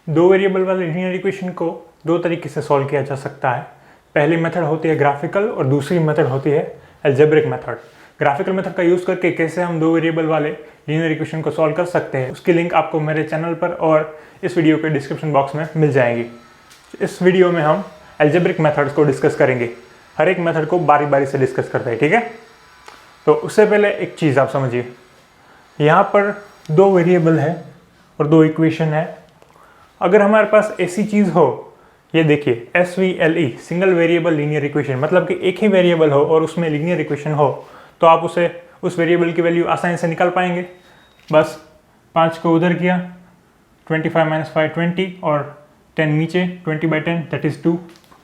दो वेरिएबल वाले linear equation को दो तरीके से सॉल्व किया जा सकता है। पहली मेथड होती है ग्राफिकल और दूसरी मेथड होती है अलजेब्रिक मेथड। ग्राफिकल मेथड का यूज़ करके कैसे हम दो वेरिएबल वाले लीनियर इक्वेशन को सॉल्व कर सकते हैं, उसकी लिंक आपको मेरे चैनल पर और इस वीडियो के डिस्क्रिप्शन बॉक्स में मिल जाएंगी। इस वीडियो में हम अलजेब्रिक मेथड्स को डिस्कस करेंगे। हर एक मेथड को बारी बारी से डिस्कस करते हैं, ठीक है। तो उससे पहले एक चीज़ आप समझिए, यहाँ पर दो वेरिएबल है और दो इक्वेशन है। अगर हमारे पास ऐसी चीज़ हो, ये देखिए SVLE single variable linear equation, मतलब कि एक ही वेरिएबल हो और उसमें लीनियर इक्वेशन हो, तो आप उस वेरिएबल की वैल्यू आसानी से निकाल पाएंगे। बस 5 को उधर किया, 25 - 5 20 और 10 नीचे, 20/10 दैट इज़ 2।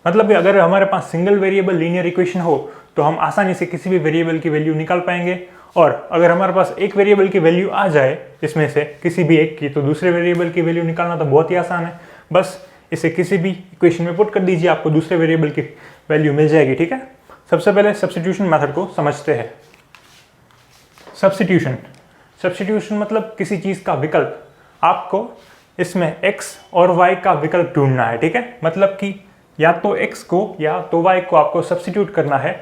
मतलब कि अगर हमारे पास सिंगल वेरिएबल लीनियर इक्वेशन हो तो हम आसानी से किसी भी वेरिएबल की वैल्यू निकाल पाएंगे। और अगर हमारे पास एक वेरिएबल की वैल्यू आ जाए इसमें से किसी भी एक की, तो दूसरे वेरिएबल की वैल्यू निकालना तो बहुत ही आसान है। बस इसे किसी भी इक्वेशन में पुट कर दीजिए, आपको दूसरे वेरिएबल की वैल्यू मिल जाएगी, ठीक है। सबसे पहले सब्स्टिट्यूशन मेथड को समझते हैं। सब्स्टिट्यूशन मतलब किसी चीज़ का विकल्प। आपको इसमें x और y का विकल्प ढूंढना है, ठीक है। मतलब कि या तो x को या तो y को आपको सब्स्टिट्यूट करना है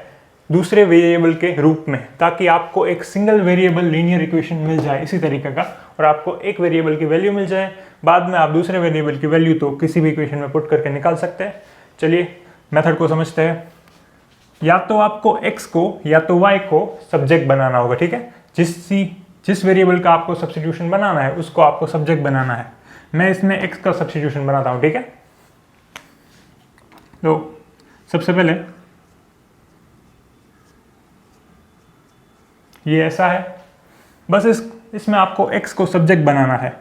दूसरे वेरिएबल के रूप में, ताकि आपको एक सिंगल वेरिएबल लीनियर इक्वेशन मिल जाए इसी तरीके का, और आपको एक वेरिएबल की वैल्यू मिल जाए। बाद में आप दूसरे वेरिएबल की वैल्यू तो किसी भी इक्वेशन में पुट करके निकाल सकते हैं। चलिए मेथड को समझते हैं। या तो आपको x को या तो y को सब्जेक्ट बनाना होगा, ठीक है। जिस वेरिएबल का आपको सब्स्टिट्यूशन बनाना है उसको आपको सब्जेक्ट बनाना है। मैं इसमें x का सब्स्टिट्यूशन बनाता हूँ, ठीक है। तो सबसे पहले ये ऐसा है, बस इसमें आपको x को सब्जेक्ट बनाना है।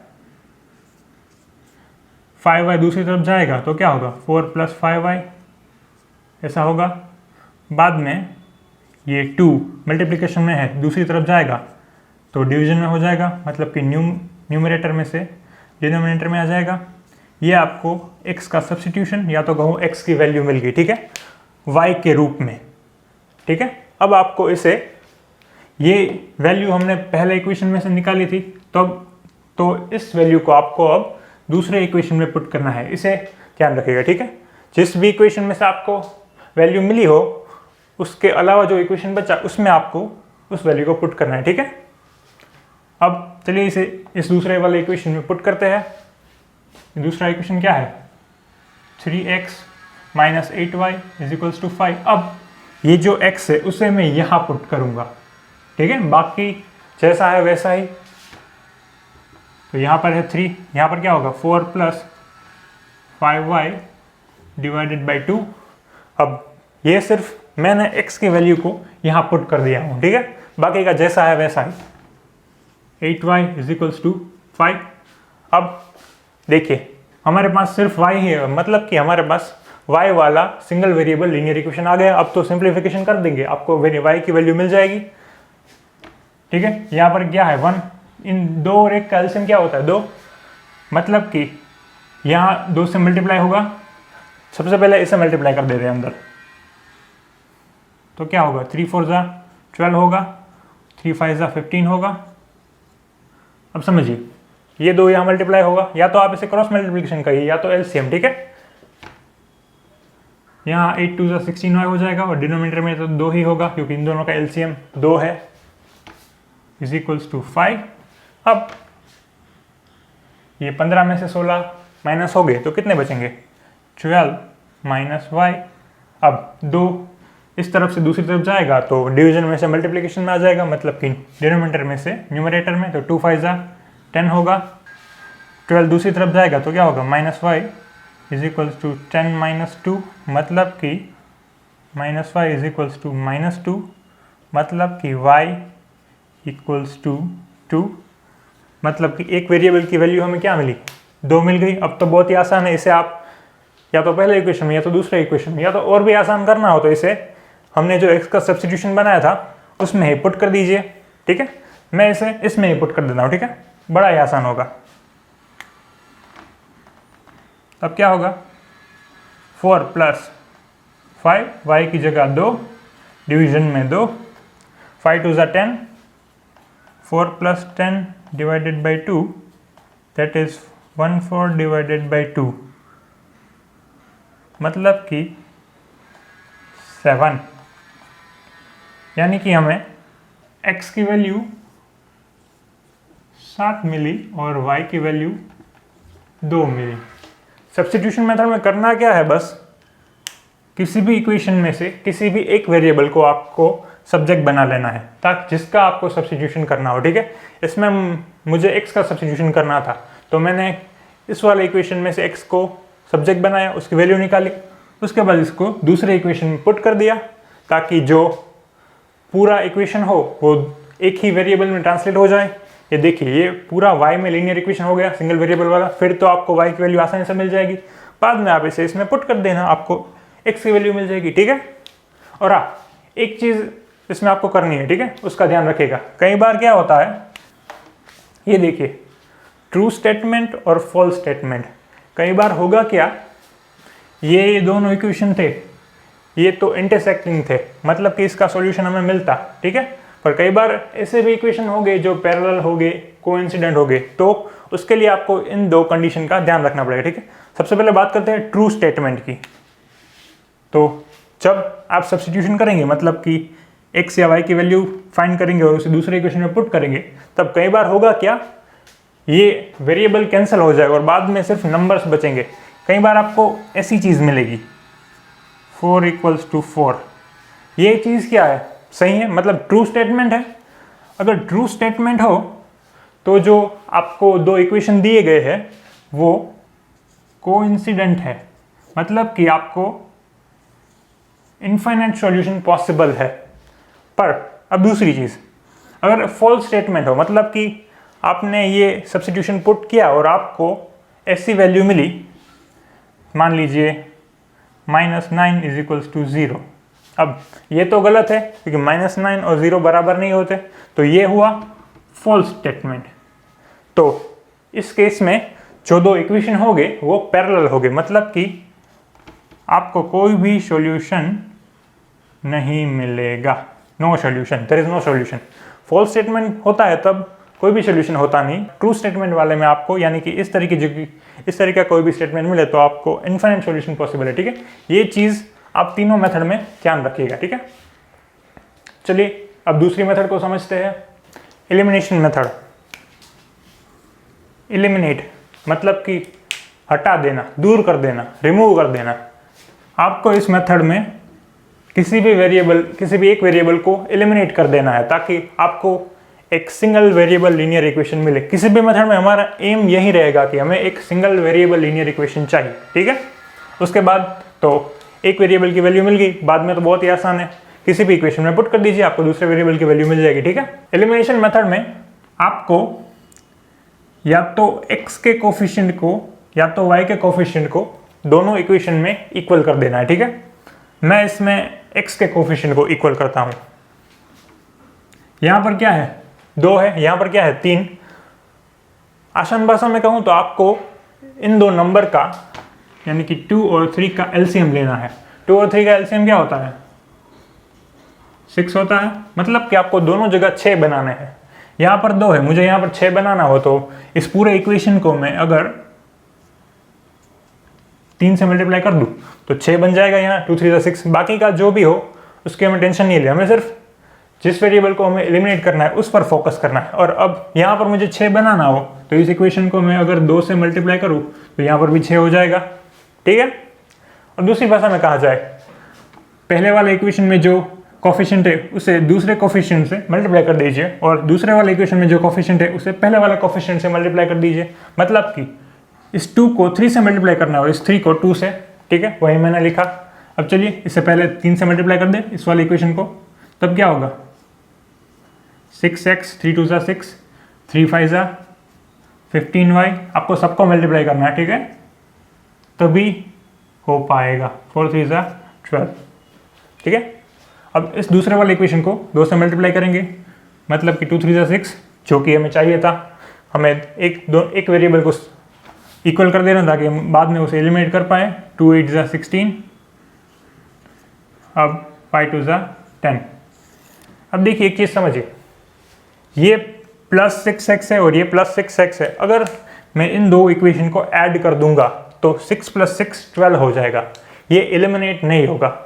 5y दूसरी तरफ जाएगा तो क्या होगा, 4 + 5y ऐसा होगा। बाद में ये 2 मल्टीप्लिकेशन में है, दूसरी तरफ जाएगा तो डिवीजन में हो जाएगा, मतलब कि न्यूमरेटर में से डिनोमिनेटर में आ जाएगा। ये आपको x का सब्स्टिट्यूशन या तो कहो x की वैल्यू मिल गई, ठीक है, y के रूप में, ठीक है। अब आपको ये वैल्यू हमने पहले इक्वेशन में से निकाली थी, तो इस वैल्यू को आपको अब दूसरे इक्वेशन में पुट करना है। इसे ध्यान रखिएगा, ठीक है। जिस भी इक्वेशन में से आपको वैल्यू मिली हो, उसके अलावा जो इक्वेशन बचा उसमें आपको उस वैल्यू को पुट करना है, ठीक है। अब चलिए इसे इस दूसरे वाले इक्वेशन में पुट करते हैं। दूसरा इक्वेशन क्या है, 3x - 8y = 5। अब ये जो x है उसे मैं यहाँ पुट करूँगा, ठीक है। बाकी जैसा है वैसा ही। तो यहाँ पर है 3, यहाँ पर क्या होगा, 4 + 5y / 2। अब ये सिर्फ मैंने x की वैल्यू को यहाँ पुट कर दिया हूँ, ठीक है। बाकी का जैसा है वैसा ही। 8y = 5। अब देखिए हमारे पास सिर्फ y ही है, मतलब कि हमारे पास y वाला सिंगल वेरिएबल लीनियर इक्वेशन आ गया। अब तो सिंप्लीफिकेशन कर देंगे, आपको y की वैल्यू मिल जाएगी, ठीक है। यहाँ पर क्या है, 1। इन 2 और 1 का एलसीएम क्या होता है, 2। मतलब कि यहाँ 2 से मल्टीप्लाई होगा। सबसे पहले इसे मल्टीप्लाई कर देते हैं अंदर, तो क्या होगा, 3 4 = 12 होगा, 3 5 = 15 होगा। अब समझिए ये 2 यहाँ मल्टीप्लाई होगा, या तो आप इसे क्रॉस मल्टीप्लिकेशन करिए या तो एलसीएम, ठीक है। यहाँ 8 2 = 16y हो जाएगा, और डिनोमिनेटर में तो 2 ही होगा क्योंकि इन दोनों का एलसीएम 2 है, = 5। अब ये 15 में से 16 माइनस हो गए तो कितने बचेंगे, 12 - y। अब 2 इस तरफ से दूसरी तरफ जाएगा तो डिवीजन में से मल्टीप्लिकेशन में आ जाएगा, मतलब कि डिनोमिनेटर में से न्यूमरेटर में, तो 2 5 = 10 होगा। 12 दूसरी तरफ जाएगा तो क्या होगा, -y = 10 - 2, मतलब कि -y = -2, मतलब कि y = 2। मतलब कि एक वेरिएबल की वैल्यू हमें क्या मिली, 2 मिल गई। अब तो बहुत ही आसान है, इसे आप या तो पहले इक्वेशन में या तो दूसरे इक्वेशन में, या तो और भी आसान करना हो तो इसे हमने जो x का सब्स्टिट्यूशन बनाया था उसमें ही पुट कर दीजिए, ठीक है। मैं इसे इसमें ही पुट कर देता हूँ, ठीक है, बड़ा ही आसान होगा। अब क्या होगा, 4 + 5, y की जगह 2, डिवीजन में 2, 5 2 = 10, 4 + 10 / 2 दैट इज 1/4 डिवाइडेड बाई 2 मतलब कि 7, यानी कि हमें x की वैल्यू 7 मिली और y की वैल्यू 2 मिली। सब्स्टिट्यूशन मेथड में करना क्या है, बस किसी भी इक्वेशन में से किसी भी एक वेरिएबल को आपको सब्जेक्ट बना लेना है ताकि जिसका आपको सब्स्टिट्यूशन करना हो। ठीक है, इसमें मुझे x का सब्स्टिट्यूशन करना था तो मैंने इस वाले इक्वेशन में से x को सब्जेक्ट बनाया, उसकी वैल्यू निकाली, उसके बाद इसको दूसरे इक्वेशन में पुट कर दिया ताकि जो पूरा इक्वेशन हो वो एक ही वेरिएबल में ट्रांसलेट हो जाए। ये देखिए, ये पूरा y में लीनियर इक्वेशन हो गया सिंगल वेरिएबल वाला। फिर तो आपको y की वैल्यू आसानी से मिल जाएगी, बाद में आप इसे इसमें पुट कर देना, आपको x की वैल्यू मिल जाएगी। ठीक है, और एक चीज़ इसमें आपको करनी है, ठीक है, उसका ध्यान रखिएगा। कई बार क्या होता है, ये देखिए ट्रू स्टेटमेंट और फॉल्स स्टेटमेंट। कई बार होगा क्या, ये दोनों इक्वेशन थे, ये तो इंटरसेक्टिंग थे, मतलब कि इसका सॉल्यूशन हमें मिलता। ठीक है, पर कई बार ऐसे भी इक्वेशन हो गए जो पैरेलल हो गए, कोइंसिडेंट हो गए, तो उसके लिए आपको इन दो कंडीशन का ध्यान रखना पड़ेगा। ठीक है, सबसे पहले बात करते हैं ट्रू स्टेटमेंट की। तो जब आप सब्स्टिट्यूशन करेंगे, मतलब कि x या y की वैल्यू फाइंड करेंगे और उसे दूसरे इक्वेशन में पुट करेंगे, तब कई बार होगा क्या, ये वेरिएबल कैंसिल हो जाएगा और बाद में सिर्फ नंबर्स बचेंगे। कई बार आपको ऐसी चीज़ मिलेगी 4 = 4। ये चीज़ क्या है, सही है, मतलब ट्रू स्टेटमेंट है। अगर ट्रू स्टेटमेंट हो तो जो आपको दो इक्वेशन दिए गए हैं वो कोइंसिडेंट है, मतलब कि आपको इनफाइनाइट सॉल्यूशन पॉसिबल है। पर अब दूसरी चीज़, अगर फॉल्स स्टेटमेंट हो, मतलब कि आपने ये सब्स्टिट्यूशन पुट किया और आपको ऐसी वैल्यू मिली, मान लीजिए -9 = 0। अब ये तो गलत है क्योंकि -9 और 0 बराबर नहीं होते, तो ये हुआ फॉल्स स्टेटमेंट। तो इस केस में जो दो इक्वेशन हो गए वो पैरेलल हो गए, मतलब कि आपको कोई भी सॉल्यूशन नहीं मिलेगा, no solution, there is no solution. False statement होता है तब कोई भी सॉल्यूशन होता नहीं। ट्रू स्टेटमेंट वाले में आपको, यानी कि इस तरीके का कोई भी स्टेटमेंट मिले तो आपको इनफाइनाइट सॉल्यूशन पॉसिबल है। ठीक है, ये चीज़ आप तीनों मेथड में ध्यान रखिएगा। ठीक है, चलिए अब दूसरी मेथड को समझते हैं, एलिमिनेशन मेथड। एलिमिनेट मतलब कि हटा देना, दूर कर देना, रिमूव कर देना। आपको इस मेथड में किसी भी एक वेरिएबल को एलिमिनेट कर देना है ताकि आपको एक सिंगल वेरिएबल लीनियर इक्वेशन मिले। किसी भी मेथड में हमारा एम यही रहेगा कि हमें एक सिंगल वेरिएबल लीनियर इक्वेशन चाहिए। ठीक है, उसके बाद तो एक वेरिएबल की वैल्यू मिल गई, बाद में तो बहुत ही आसान है, किसी भी इक्वेशन में पुट कर दीजिए, आपको दूसरे वेरिएबल की वैल्यू मिल जाएगी। ठीक है, एलिमिनेशन मेथड में आपको या तो x के कोफिशिएंट को या तो y के कोफिशिएंट को दोनों इक्वेशन में इक्वल कर देना है। ठीक है, मैं इसमें x के कोफिशिएंट को इक्वल करता हूं। यहां पर क्या है, 2 है, यहां पर क्या है, 3। आसान भाषा में कहूं तो आपको इन दो नंबर का, यानी कि 2 और 3 का एलसीएम लेना है। 2 और 3 का एलसीएम क्या होता है, 6 होता है, मतलब कि आपको दोनों जगह 6 बनाने हैं। यहाँ पर 2 है, मुझे यहाँ पर 6 बनाना हो तो इस पूरे इक्वेशन को मैं अगर 3 से मल्टीप्लाई कर दूँ तो 6 बन जाएगा। यहाँ 2 3 6, बाकी का जो भी हो उसकी हमें टेंशन नहीं ले, हमें सिर्फ जिस वेरिएबल को हमें एलिमिनेट करना है उस पर फोकस करना है। और अब यहाँ पर मुझे 6 बनाना हो तो इस इक्वेशन को मैं अगर 2 से मल्टीप्लाई करूँ तो यहाँ पर भी 6 हो जाएगा। ठीक है, और दूसरी भाषा में कहा जाए, पहले वाले इक्वेशन में जो कोफिशिएंट है उसे दूसरे कोफिशिएंट से मल्टीप्लाई कर दीजिए और दूसरे वाले इक्वेशन में जो कोफिशिएंट है उसे पहले वाला कोफिशिएंट से मल्टीप्लाई कर दीजिए। मतलब कि इस 2 को 3 से मल्टीप्लाई करना है और इस 3 को 2 से। ठीक है, वही मैंने लिखा। अब चलिए इससे पहले 3 से मल्टीप्लाई कर दें इस वाले इक्वेशन को, तब क्या होगा, 6x 3 2 6, 3 5 15y। आपको सबको मल्टीप्लाई करना है। ठीक है, तभी हो पाएगा। 4 3 12। ठीक है, अब इस दूसरे वाले इक्वेशन को 2 से मल्टीप्लाई करेंगे, मतलब कि 2 3 6, जो कि हमें चाहिए था। हमें एक वेरिएबल को इक्वल कर देना ताकि हम बाद में उसे एलिमिनेट कर पाए। 2 8 16, अब 5 2 10। अब देखिए एक चीज़ समझिए, ये +6x है और ये +6x है। अगर मैं इन दो इक्वेशन को ऐड कर दूंगा तो 6 + 6 12 हो जाएगा। ये एलिमिनेट नहीं होगा।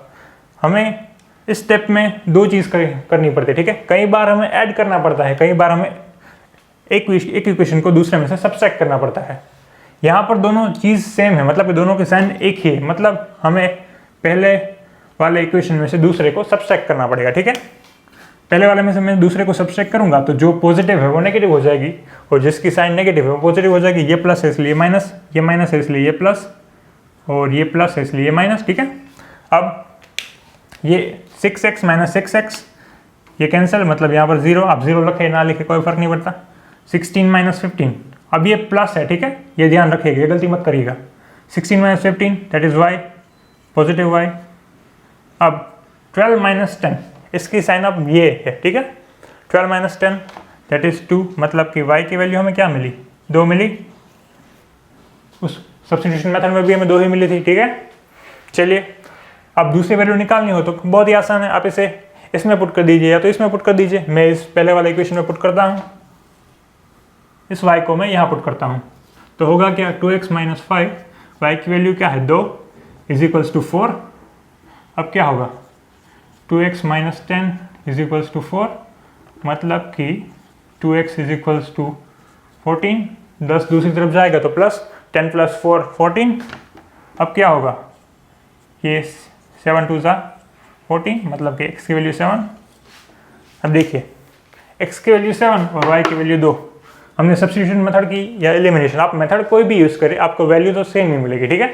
हमें इस स्टेप में दो चीज़ करनी पड़ती है, ठीक है। कई बार हमें ऐड करना पड़ता है, कई बार हमें एक इक्वेशन को दूसरे में से सब्सट्रैक्ट करना पड़ता है। यहाँ पर दोनों चीज़ सेम है, मतलब कि दोनों के साइन एक ही है, मतलब हमें पहले वाले इक्वेशन में से दूसरे को सब्सट्रैक्ट करना पड़ेगा, ठीक है। पहले वाले में से मैं दूसरे को सब्सट्रैक्ट करूंगा तो जो पॉजिटिव है वो नेगेटिव हो जाएगी और जिसकी साइन नेगेटिव है वो पॉजिटिव हो जाएगी। ये प्लस है इसलिए माइनस, ये माइनस है इसलिए ये प्लस, और ये प्लस है इसलिए ये माइनस, ठीक है। अब ये 6x - 6x ये कैंसिल, मतलब यहाँ पर 0, आप 0 लिखे ना लिखे कोई फर्क नहीं पड़ता। 16 - 15, अब ये प्लस है, ठीक है, ये ध्यान रखिएगा, ये गलती मत करिएगा। 16 - 15 that is y, positive y। अब 12 - 10 इसकी साइन अब ये है, ठीक है। 12 - 10 दैट इज 2, मतलब कि y की वैल्यू हमें क्या मिली, 2 मिली। उस सब्स्टिट्यूशन मेथड में भी हमें 2 ही मिली थी, ठीक है। चलिए अब दूसरी वैल्यू निकालनी हो तो बहुत ही आसान है, आप इसे इसमें पुट कर दीजिए या तो इसमें पुट कर दीजिए। मैं इस पहले वाले इक्वेशन में पुट करता हूँ, इस y को मैं यहाँ पुट करता हूँ तो होगा क्या, 2x - 5, y की वैल्यू क्या है 2 = 4। अब क्या होगा 2x - 10 = 4, मतलब कि 2x = 14, 10 दूसरी तरफ जाएगा तो प्लस 10 + 4 14। अब क्या होगा, ये 7 × 2 = 14, मतलब कि x की वैल्यू 7। अब देखिए x की वैल्यू 7 और y की वैल्यू 2, हमने सब्स्टिट्यूशन मेथड की या एलिमिनेशन, आप मेथड कोई भी यूज़ करें आपको वैल्यू तो सेम ही मिलेगी, ठीक है।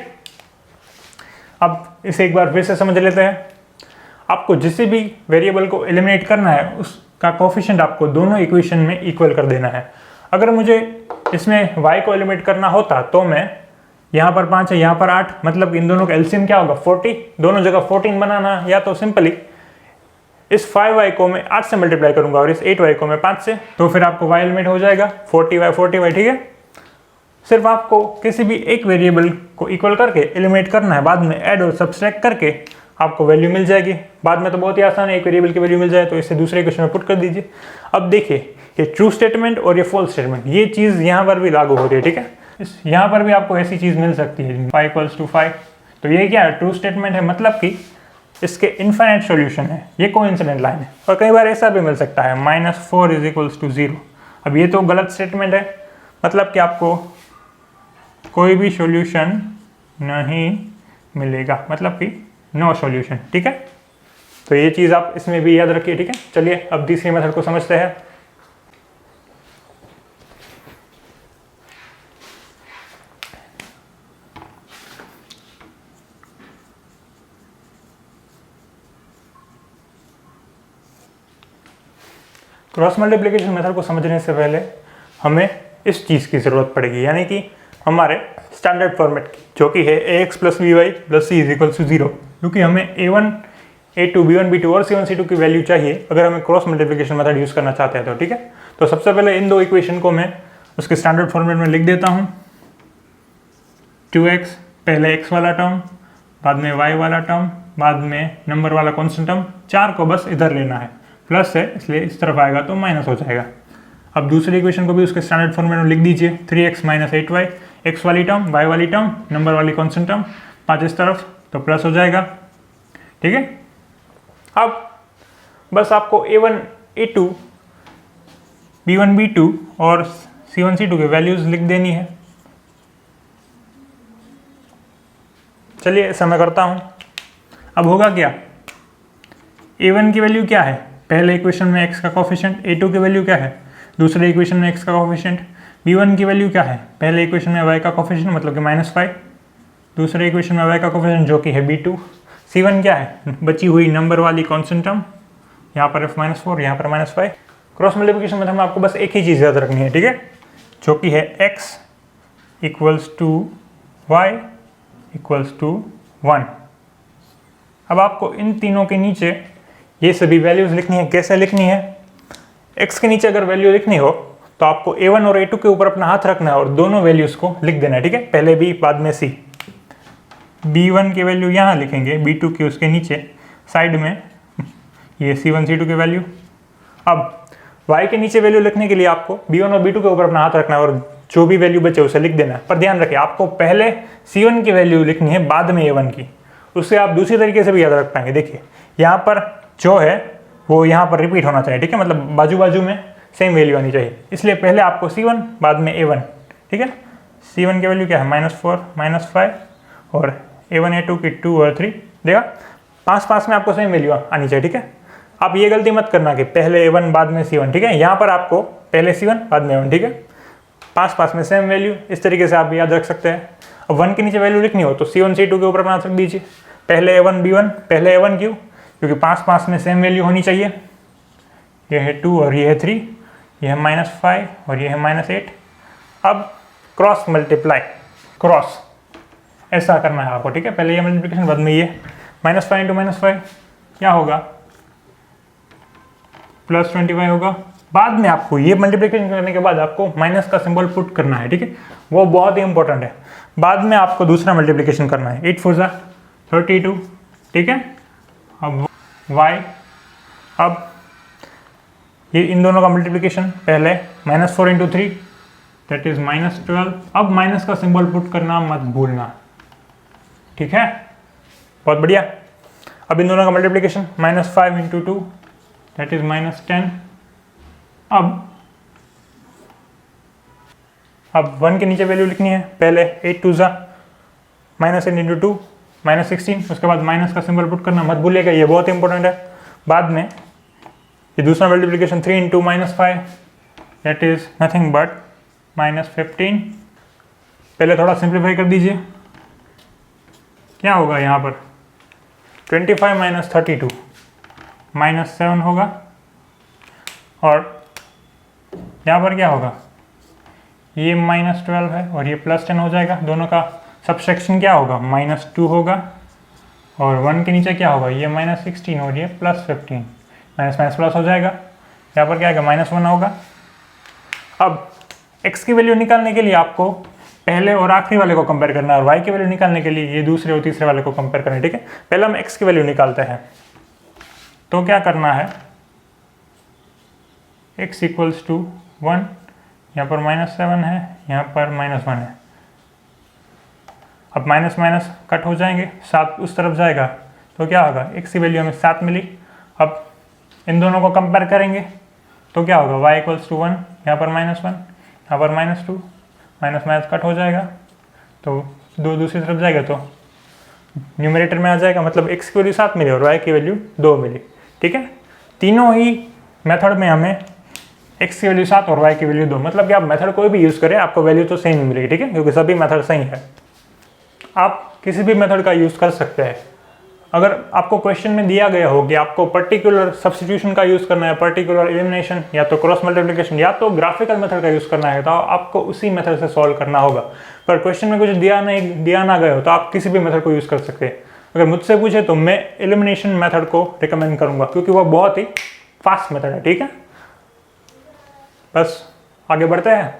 अब इसे एक बार फिर से समझ लेते हैं। आपको जिस भी वेरिएबल को एलिमिनेट करना है उसका कोफिशिएंट आपको दोनों इक्वेशन में इक्वल कर देना है। अगर मुझे इसमें y को एलिमिनेट करना होता तो मैं यहाँ पर 5 है, यहाँ पर 8, मतलब कि इन दोनों का एलसीएम क्या होगा 40, दोनों जगह 14 बनाना, या तो सिंपली इस 5y को मैं 8 से मल्टीप्लाई करूंगा और इस 8y को मैं 5 से, तो फिर आपको y एलिमिनेट हो जाएगा 40y 40y, ठीक है। सिर्फ आपको किसी भी एक वेरिएबल को इक्वल करके एलिमिनेट करना है, बाद में ऐड और सब्सट्रैक्ट करके आपको वैल्यू मिल जाएगी। बाद में तो बहुत ही आसान है, एक वेरिएबल की वैल्यू मिल जाए तो इसे दूसरे इक्वेशन में पुट कर दीजिए। अब देखिए ये ट्रू स्टेटमेंट और ये फॉल्स स्टेटमेंट, ये चीज़ यहाँ पर भी लागू होती है, ठीक है। यहाँ पर भी आपको ऐसी चीज़ मिल सकती है 5 = 5, तो ये क्या है, ट्रू स्टेटमेंट है, मतलब कि इसके इनफाइनाइट सॉल्यूशन है, ये कोइंसिडेंट लाइन है। और कई बार ऐसा भी मिल सकता है -4 = 0। अब ये तो गलत स्टेटमेंट है, मतलब कि आपको कोई भी सॉल्यूशन नहीं मिलेगा, मतलब कि नो सॉल्यूशन, ठीक है। तो ये चीज़ आप इसमें भी याद रखिए, ठीक है। चलिए अब तीसरी मेथड को समझते हैं। क्रॉस मल्टीप्लिकेशन मेथड को समझने से पहले हमें इस चीज़ की ज़रूरत पड़ेगी, यानी कि हमारे स्टैंडर्ड फॉर्मेट की, जो कि है ax + by + c = 0, क्योंकि हमें a1 a2 b1 b2 और c1 c2 की वैल्यू चाहिए अगर हमें क्रॉस मल्टीप्लिकेशन मेथड यूज़ करना चाहते हैं तो, ठीक है। तो सबसे पहले इन दो इक्वेशन को मैं उसके स्टैंडर्ड फॉर्मेट में लिख देता हूँ। 2x पहले x वाला टर्म, बाद में y वाला टर्म, बाद में नंबर वाला कॉन्स्टेंट टर्म, 4 को बस इधर लेना है, प्लस है इसलिए इस तरफ आएगा तो माइनस हो जाएगा। अब दूसरी इक्वेशन को भी उसके स्टैंडर्ड फॉर्मेट में लिख दीजिए। 3x - 8y, x वाली टर्म, y वाली टर्म, नंबर वाली कांस्टेंट टर्म, 5 इस तरफ तो प्लस हो जाएगा, ठीक है। अब बस आपको a1 a2 b1 b2 और c1 c2 के वैल्यूज लिख देनी है। चलिए ऐसा मैं करता हूँ। अब होगा क्या, a1 की वैल्यू क्या है, पहले इक्वेशन में x का कोफिशिएंट, a2 की वैल्यू क्या है, दूसरे इक्वेशन में x का कोफिशिएंट, b1 की वैल्यू क्या है, पहले इक्वेशन में y का कोफिशिएंट मतलब कि -5, दूसरे इक्वेशन में y का कोफिशिएंट जो कि है b2, c1 क्या है, बची हुई नंबर वाली कांस्टेंट टर्म, यहाँ पर -4 यहाँ पर -5। क्रॉस मल्टीप्लिकेशन मेथड में आपको बस एक ही चीज़ याद रखनी है, ठीक है, जो कि है x = y = 1। अब आपको इन तीनों के नीचे ये सभी वैल्यूज़ लिखनी है। कैसे लिखनी है, x के नीचे अगर वैल्यू लिखनी हो तो आपको a1 और a2 के ऊपर अपना हाथ रखना है और दोनों वैल्यूज़ को लिख देना है, ठीक है, पहले b बाद में c। b1 की वैल्यू यहाँ लिखेंगे, b2 की उसके नीचे साइड में ये c1 c2 की वैल्यू। अब y के नीचे वैल्यू लिखने के लिए आपको b1 और b2 के ऊपर अपना हाथ रखना है और जो भी वैल्यू बचे उसे लिख देना है। पर ध्यान रखें आपको पहले C1 की वैल्यू लिखनी है, बाद में A1 की। उससे आप दूसरी तरीके से भी याद रख पाएंगे। देखिए यहाँ पर जो है वो यहाँ पर रिपीट होना चाहिए, ठीक है, मतलब बाजू बाजू में सेम वैल्यू आनी चाहिए। इसलिए पहले आपको C1 बाद में A1, ठीक है। C1 की वैल्यू क्या है -4 -5 और A1 A2 की 2 और 3 देखा, पास पास में आपको सेम वैल्यू आनी चाहिए, ठीक है। आप ये गलती मत करना कि पहले A1 बाद में C1, ठीक है। यहाँ पर आपको पहले C1 बाद में A1, ठीक है, पास पास में सेम वैल्यू। इस तरीके से आप याद रख सकते हैं। अब 1 के नीचे वैल्यू लिखनी हो तो C1 C2 के ऊपर बना रख दीजिए, पहले A1 B1, पहले A1 क्यों, क्योंकि पास पास में सेम वैल्यू होनी चाहिए। ये है 2 और ये है 3, ये है -5 और ये है -8। अब क्रॉस मल्टीप्लाई, क्रॉस ऐसा करना है आपको, ठीक है। पहले ये मल्टीप्लिकेशन बाद में ये -5 इंटू -5 क्या होगा, +25 होगा। बाद में आपको ये मल्टीप्लिकेशन करने के बाद आपको माइनस का सिंबल पुट करना है, ठीक है, वो बहुत ही इंपॉर्टेंट है। बाद में आपको दूसरा मल्टीप्लिकेशन करना है, 8 4 32, ठीक है। अब y, अब ये इन दोनों का मल्टीप्लिकेशन, पहले -4 इंटू 3 दैट इज -12। अब माइनस का सिंबल पुट करना मत भूलना, ठीक है, बहुत बढ़िया। अब इन दोनों का मल्टीप्लिकेशन -5 इंटू 2 दैट इज -10। अब 1 के नीचे वैल्यू लिखनी है, पहले 8 2 -8 इंटू 2 -16, उसके बाद माइनस का सिंबल पुट करना मत भूलिएगा, ये बहुत इंपॉर्टेंट है। बाद में ये दूसरा multiplication 3 into -5 that is nothing but -15। पहले थोड़ा सिंप्लीफाई कर दीजिए, क्या होगा यहाँ पर 25 -32 -7 होगा, और यहाँ पर क्या होगा, ये -12 है और ये +10 हो जाएगा। दोनों का सब्सट्रैक्शन क्या होगा, -2 होगा, और 1 के नीचे क्या होगा, ये -16 और ये +15, माइनस माइनस प्लस हो जाएगा। यहाँ पर क्या आएगा, -1 होगा। अब x की वैल्यू निकालने के लिए आपको पहले और आखिरी वाले को कंपेयर करना है, और y की वैल्यू निकालने के लिए ये दूसरे और तीसरे वाले को कंपेयर करना है, ठीक है। पहले हम x की वैल्यू निकालते हैं, तो क्या करना है, x = 1, यहाँ पर -7 है, यहाँ पर -1 है। अब माइनस माइनस कट हो जाएंगे, 7 उस तरफ जाएगा, तो क्या होगा, x की वैल्यू हमें 7 मिली। अब इन दोनों को कंपेयर करेंगे तो क्या होगा, y = 1, यहाँ पर -1, यहाँ पर -2, माइनस माइनस कट हो जाएगा, तो 2 दूसरी तरफ जाएगा तो न्यूमरेटर में आ जाएगा, मतलब x की वैल्यू 7 मिली और y की वैल्यू 2 मिली, ठीक है। तीनों ही मेथड में हमें x की वैल्यू 7 और y की वैल्यू 2, मतलब कि आप मेथड कोई भी यूज़ करें आपको वैल्यू तो सेम मिलेगी, ठीक है, क्योंकि सभी मेथड सही है। आप किसी भी मेथड का यूज़ कर सकते हैं। अगर आपको क्वेश्चन में दिया गया हो कि आपको पर्टिकुलर सब्स्टिट्यूशन का यूज़ करना है, पर्टिकुलर एलिमिनेशन, या तो क्रॉस मल्टीप्लिकेशन, या तो ग्राफिकल मेथड का यूज़ करना है, तो आपको उसी मेथड से सॉल्व करना होगा। पर क्वेश्चन में कुछ दिया ना गया हो तो आप किसी भी मेथड को यूज़ कर सकते हैं। अगर मुझसे पूछे तो मैं एलिमिनेशन मेथड को रिकमेंड करूँगा, क्योंकि वह बहुत ही फास्ट मेथड है, ठीक है। बस आगे बढ़ते हैं।